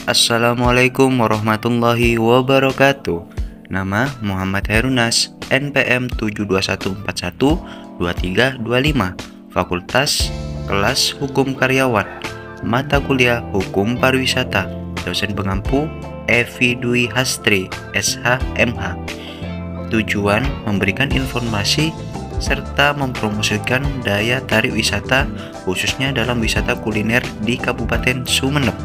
Assalamualaikum warahmatullahi wabarakatuh. Nama Muhammad Herunas, NPM 721412325, Fakultas Kelas Hukum Karyawan, Mata Kuliah Hukum Pariwisata, Dosen pengampu Evi Dwi Hastri, SHMH. Tujuan memberikan informasi serta mempromosikan daya tarik wisata, khususnya dalam wisata kuliner di Kabupaten Sumeneb.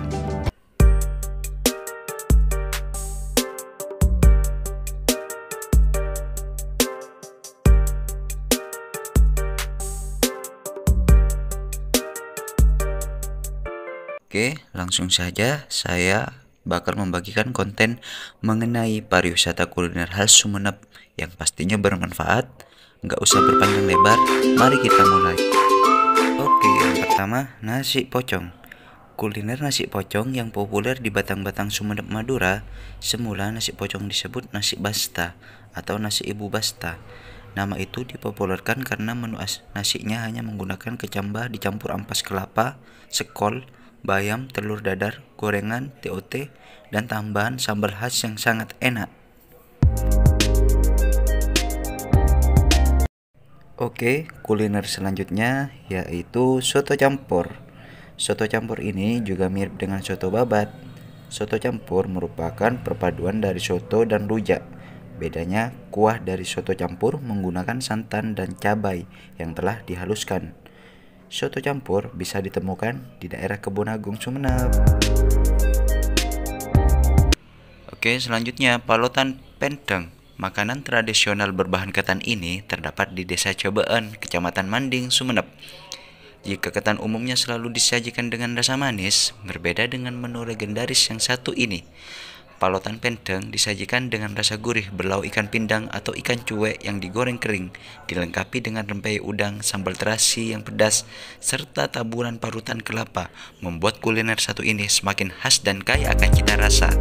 Oke, langsung saja saya bakal membagikan konten mengenai pariwisata kuliner khas Sumeneb yang pastinya bermanfaat. Nggak usah berpanjang lebar, mari kita mulai. Oke, yang pertama, nasi pocong. Kuliner nasi pocong yang populer di Batang-Batang Sumeneb, Madura. Semula nasi pocong disebut nasi basta atau nasi ibu basta. Nama itu dipopulerkan karena menu nasinya hanya menggunakan kecambah dicampur ampas kelapa, sekol, bayam, telur dadar, gorengan, TOT, dan tambahan sambal khas yang sangat enak. Oke, kuliner selanjutnya yaitu soto campur. Soto campur ini juga mirip dengan soto babat. Soto campur merupakan perpaduan dari soto dan rujak. Bedanya, kuah dari soto campur menggunakan santan dan cabai yang telah dihaluskan. Soto campur bisa ditemukan di daerah Kebun Agung, Sumeneb. Oke, selanjutnya palotan pendang. Makanan tradisional berbahan ketan ini terdapat di Desa Cobaan, Kecamatan Manding, Sumeneb. Jika ketan umumnya selalu disajikan dengan rasa manis, berbeda dengan menu legendaris yang satu ini. Palotan pendang disajikan dengan rasa gurih berlau ikan pindang atau ikan cuek yang digoreng kering, dilengkapi dengan rempeyek udang, sambal terasi yang pedas, serta taburan parutan kelapa, membuat kuliner satu ini semakin khas dan kaya akan cita rasa.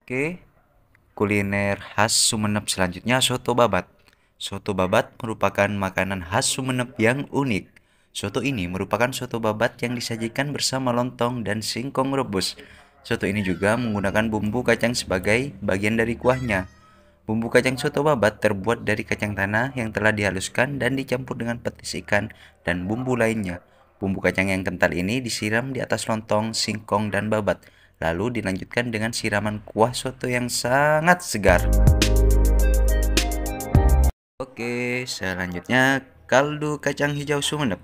Oke, kuliner khas Sumeneb selanjutnya soto babat. Soto babat merupakan makanan khas Sumeneb yang unik. Soto ini merupakan soto babat yang disajikan bersama lontong dan singkong rebus. Soto ini juga menggunakan bumbu kacang sebagai bagian dari kuahnya. Bumbu kacang soto babat terbuat dari kacang tanah yang telah dihaluskan dan dicampur dengan petis ikan dan bumbu lainnya. Bumbu kacang yang kental ini disiram di atas lontong, singkong, dan babat, lalu dilanjutkan dengan siraman kuah soto yang sangat segar. Oke, selanjutnya kaldu kacang hijau Sumeneb.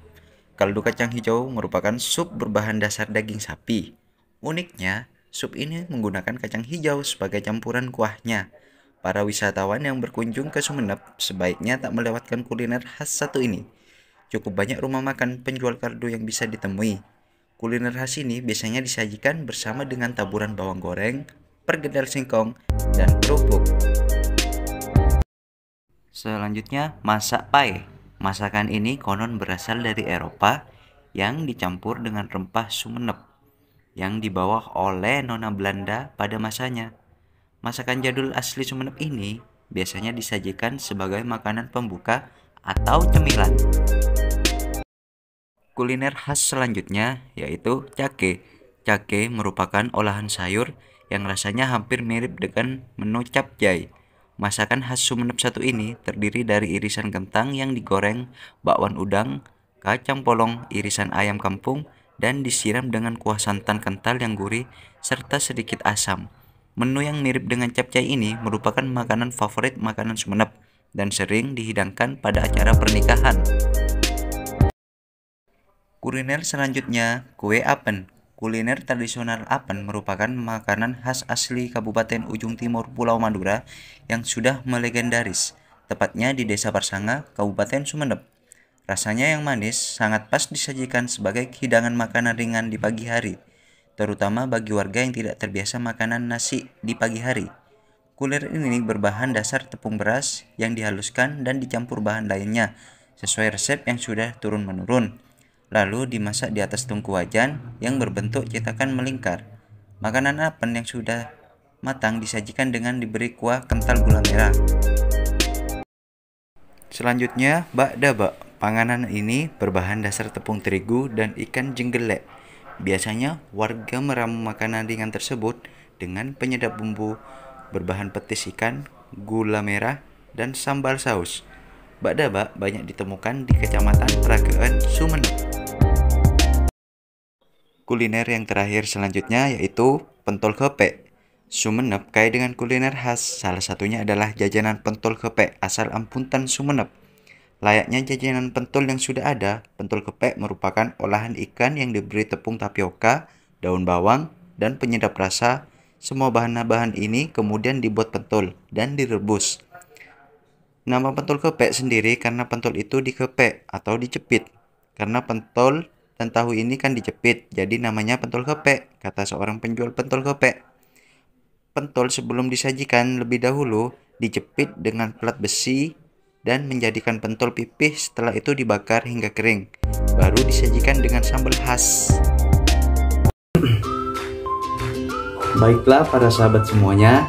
Kaldu kacang hijau merupakan sup berbahan dasar daging sapi. Uniknya, sup ini menggunakan kacang hijau sebagai campuran kuahnya. Para wisatawan yang berkunjung ke Sumeneb sebaiknya tak melewatkan kuliner khas satu ini. Cukup banyak rumah makan penjual kaldu yang bisa ditemui. Kuliner khas ini biasanya disajikan bersama dengan taburan bawang goreng, perkedel singkong, dan kerupuk. Selanjutnya, masak pai. Masakan ini konon berasal dari Eropa yang dicampur dengan rempah Sumeneb yang dibawa oleh nona Belanda pada masanya. Masakan jadul asli Sumeneb ini biasanya disajikan sebagai makanan pembuka atau cemilan. Kuliner khas selanjutnya yaitu cake. Cake merupakan olahan sayur yang rasanya hampir mirip dengan menu capcay. Masakan khas Sumeneb satu ini terdiri dari irisan kentang yang digoreng, bakwan udang, kacang polong, irisan ayam kampung, dan disiram dengan kuah santan kental yang gurih serta sedikit asam. Menu yang mirip dengan capcay ini merupakan makanan favorit makanan Sumeneb dan sering dihidangkan pada acara pernikahan. Kuliner selanjutnya, kue apen. Kuliner tradisional apen merupakan makanan khas asli Kabupaten Ujung Timur Pulau Madura yang sudah melegendaris, tepatnya di Desa Parsanga, Kabupaten Sumeneb. Rasanya yang manis sangat pas disajikan sebagai hidangan makanan ringan di pagi hari, terutama bagi warga yang tidak terbiasa makanan nasi di pagi hari. Kuliner ini berbahan dasar tepung beras yang dihaluskan dan dicampur bahan lainnya sesuai resep yang sudah turun-menurun, lalu dimasak di atas tungku wajan yang berbentuk cetakan melingkar. Makanan apen yang sudah matang disajikan dengan diberi kuah kental gula merah. Selanjutnya, bakdabak. Panganan ini berbahan dasar tepung terigu dan ikan jenggelek. Biasanya warga meramu makanan ringan tersebut dengan penyedap bumbu berbahan petis ikan, gula merah, dan sambal saus. Bak Daba banyak ditemukan di Kecamatan Peragaan, Sumeneb. Kuliner yang terakhir selanjutnya yaitu pentol gepek. Sumeneb kaya dengan kuliner khas, salah satunya adalah jajanan pentol gepek asal Ampuntan, Sumeneb. Layaknya jajanan pentol yang sudah ada, pentol gepek merupakan olahan ikan yang diberi tepung tapioka, daun bawang, dan penyedap rasa. Semua bahan-bahan ini kemudian dibuat pentol dan direbus. Nama pentol gepek sendiri karena pentol itu digepek atau dicepit. Karena pentol dan tahu ini kan dicepit, jadi namanya pentol gepek, kata seorang penjual pentol gepek. Pentol sebelum disajikan lebih dahulu dijepit dengan plat besi dan menjadikan pentol pipih, setelah itu dibakar hingga kering. Baru disajikan dengan sambal khas. Baiklah para sahabat semuanya,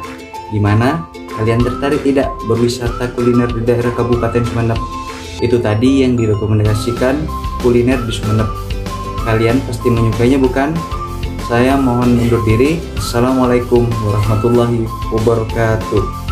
gimana? Kalian tertarik tidak berwisata kuliner di daerah Kabupaten Sumeneb? Itu tadi yang direkomendasikan kuliner di Sumeneb. Kalian pasti menyukainya bukan? Saya mohon undur diri. Assalamualaikum warahmatullahi wabarakatuh.